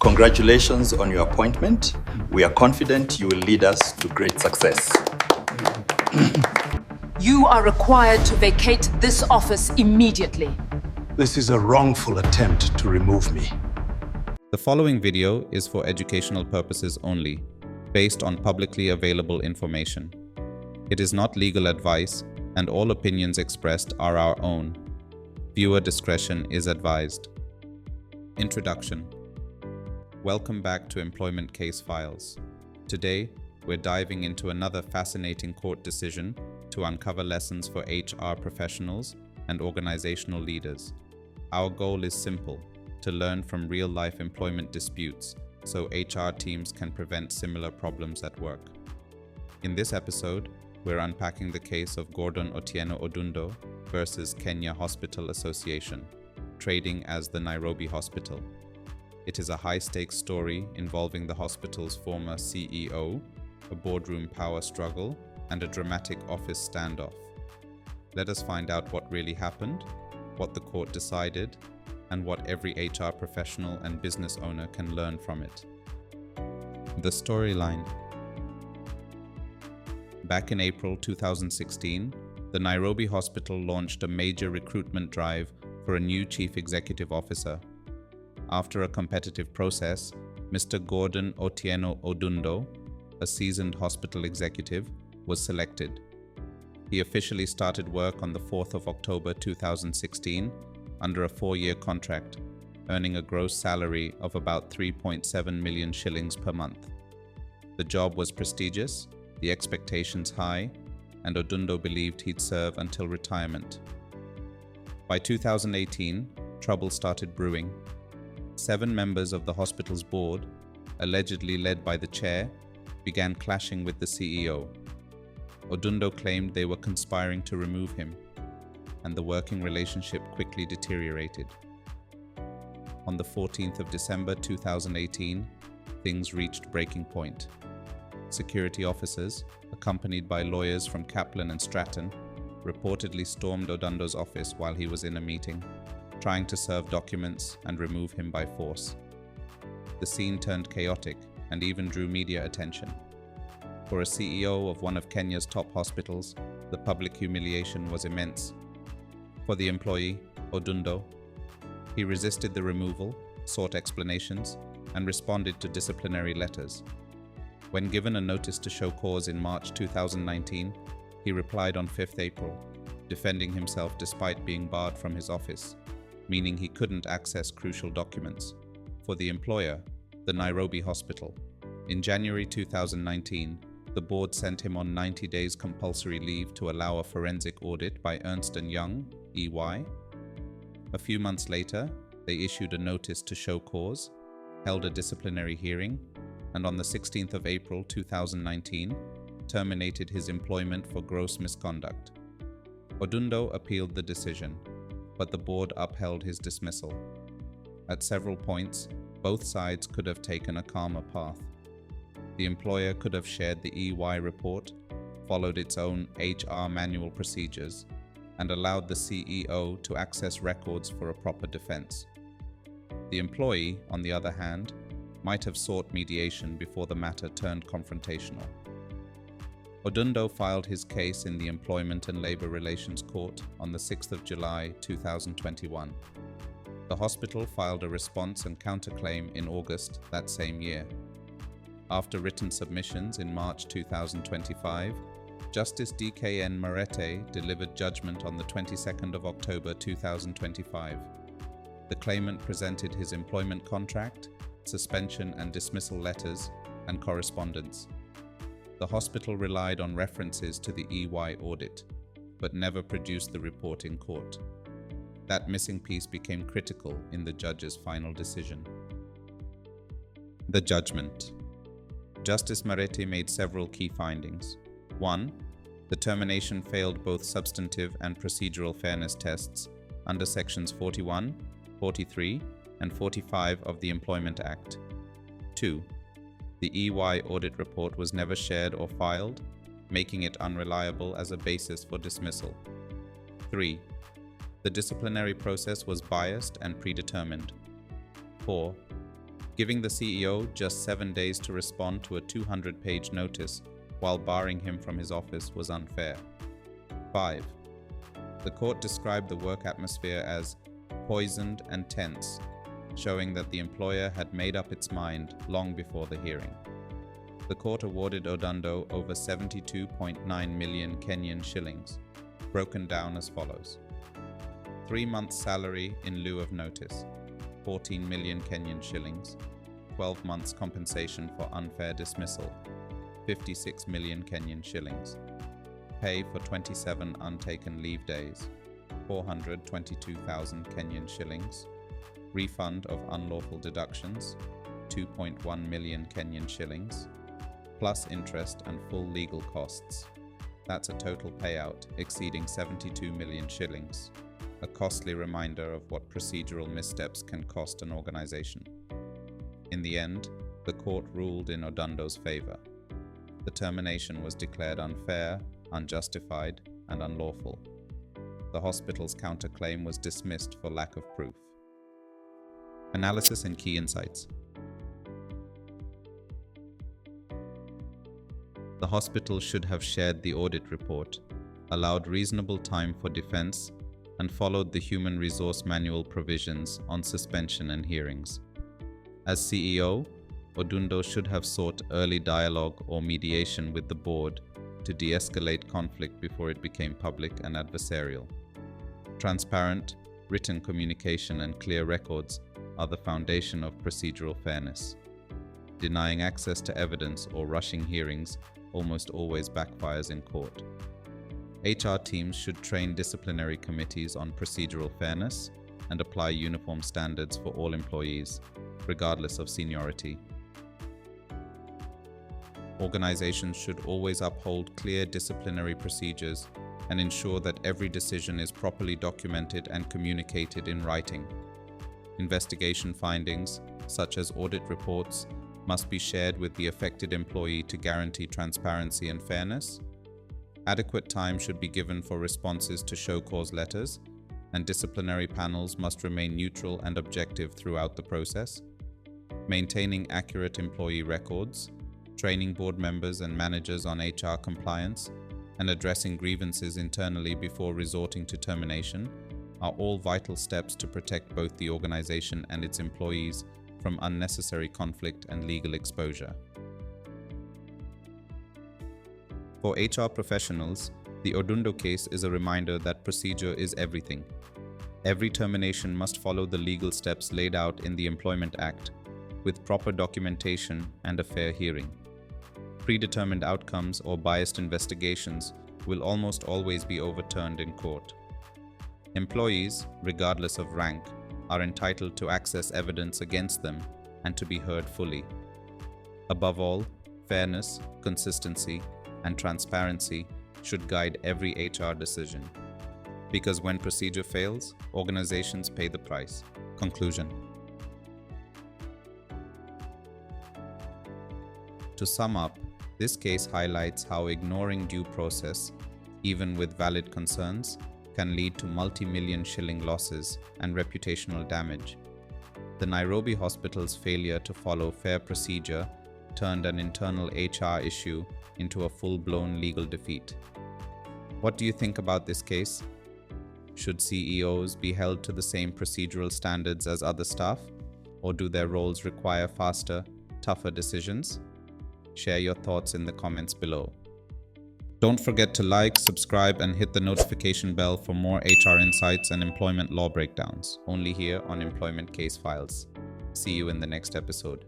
Congratulations on your appointment. We are confident you will lead us to great success. You are required to vacate this office immediately. This is a wrongful attempt to remove me. The following video is for educational purposes only, based on publicly available information. It is not legal advice, and all opinions expressed are our own. Viewer discretion is advised. Introduction. Welcome back to Employment Case Files. Today, we're diving into another fascinating court decision to uncover lessons for HR professionals and organizational leaders. Our goal is simple: to learn from real-life employment disputes so HR teams can prevent similar problems at work. In this episode, we're unpacking the case of Gordon Otieno Odundo versus Kenya Hospital Association, trading as the Nairobi Hospital. It is a high-stakes story involving the hospital's former CEO, a boardroom power struggle, and a dramatic office standoff. Let us find out what really happened, what the court decided, and what every HR professional and business owner can learn from it. The storyline. Back in April 2016, the Nairobi Hospital launched a major recruitment drive for a new chief executive officer. After a competitive process, Mr. Gordon Otieno Odundo, a seasoned hospital executive, was selected. He officially started work on the 4th of October 2016 under a 4-year contract, earning a gross salary of about 3.7 million shillings per month. The job was prestigious, the expectations high, and Odundo believed he'd serve until retirement. By 2018, trouble started brewing. 7 members of the hospital's board, allegedly led by the chair, began clashing with the CEO. Odundo claimed they were conspiring to remove him, and the working relationship quickly deteriorated. On the 14th of December 2018, things reached breaking point. Security officers, accompanied by lawyers from Kaplan and Stratton, reportedly stormed Odundo's office while he was in a meeting, trying to serve documents and remove him by force. The scene turned chaotic and even drew media attention. For a CEO of one of Kenya's top hospitals, the public humiliation was immense. For the employee, Odundo, he resisted the removal, sought explanations, and responded to disciplinary letters. When given a notice to show cause in March 2019, he replied on 5th April, defending himself despite being barred from his office, meaning he couldn't access crucial documents. For the employer, the Nairobi Hospital, in January 2019, the board sent him on 90 days compulsory leave to allow a forensic audit by Ernst & Young, EY. A few months later, they issued a notice to show cause, held a disciplinary hearing, and on the 16th of April 2019, terminated his employment for gross misconduct. Odundo appealed the decision, but the board upheld his dismissal. At several points, both sides could have taken a calmer path. The employer could have shared the EY report, followed its own HR manual procedures, and allowed the CEO to access records for a proper defense. The employee, on the other hand, might have sought mediation before the matter turned confrontational. Odundo filed his case in the Employment and Labor Relations Court on the 6th of July 2021. The hospital filed a response and counterclaim in August that same year. After written submissions in March 2025, Justice D.K.N. Marete delivered judgment on the 22nd of October 2025. The claimant presented his employment contract, suspension and dismissal letters, and correspondence. The hospital relied on references to the EY audit, but never produced the report in court. That missing piece became critical in the judge's final decision. The judgment. Justice Marete made several key findings. 1. The termination failed both substantive and procedural fairness tests under Sections 41, 43, and 45 of the Employment Act. 2. The EY audit report was never shared or filed, making it unreliable as a basis for dismissal. 3. The disciplinary process was biased and predetermined. 4. Giving the CEO just 7 days to respond to a 200-page notice while barring him from his office was unfair. 5. The court described the work atmosphere as poisoned and tense, showing that the employer had made up its mind long before the hearing. The court awarded Odundo over 72.9 million Kenyan shillings, broken down as follows: 3 months' salary in lieu of notice, 14 million Kenyan shillings, 12 months compensation for unfair dismissal, 56 million Kenyan shillings, pay for 27 untaken leave days, 422,000 Kenyan shillings, refund of unlawful deductions, 2.1 million Kenyan shillings, plus interest and full legal costs. That's a total payout exceeding 72 million shillings, a costly reminder of what procedural missteps can cost an organization. In the end, the court ruled in Odundo's favor. The termination was declared unfair, unjustified, and unlawful. The hospital's counterclaim was dismissed for lack of proof. Analysis and key insights. The hospital should have shared the audit report, allowed reasonable time for defense, and followed the human resource manual provisions on suspension and hearings. As CEO, Odundo should have sought early dialogue or mediation with the board to de-escalate conflict before it became public and adversarial. Transparent, written communication and clear records are the foundation of procedural fairness. Denying access to evidence or rushing hearings almost always backfires in court. HR teams should train disciplinary committees on procedural fairness and apply uniform standards for all employees, regardless of seniority. Organizations should always uphold clear disciplinary procedures and ensure that every decision is properly documented and communicated in writing. Investigation findings, such as audit reports, must be shared with the affected employee to guarantee transparency and fairness. Adequate time should be given for responses to show cause letters, and disciplinary panels must remain neutral and objective throughout the process. Maintaining accurate employee records, training board members and managers on HR compliance, and addressing grievances internally before resorting to termination are all vital steps to protect both the organization and its employees from unnecessary conflict and legal exposure. For HR professionals, the Odundo case is a reminder that procedure is everything. Every termination must follow the legal steps laid out in the Employment Act, with proper documentation and a fair hearing. Predetermined outcomes or biased investigations will almost always be overturned in court. Employees, regardless of rank, are entitled to access evidence against them and to be heard fully. Above all, fairness, consistency, and transparency should guide every HR decision. Because when procedure fails, organizations pay the price. Conclusion. To sum up, this case highlights how ignoring due process, even with valid concerns, can lead to multi-million-shilling losses and reputational damage. The Nairobi Hospital's failure to follow fair procedure turned an internal HR issue into a full-blown legal defeat. What do you think about this case? Should CEOs be held to the same procedural standards as other staff, or do their roles require faster, tougher decisions? Share your thoughts in the comments below. Don't forget to like, subscribe, and hit the notification bell for more HR insights and employment law breakdowns, only here on Employment Case Files. See you in the next episode.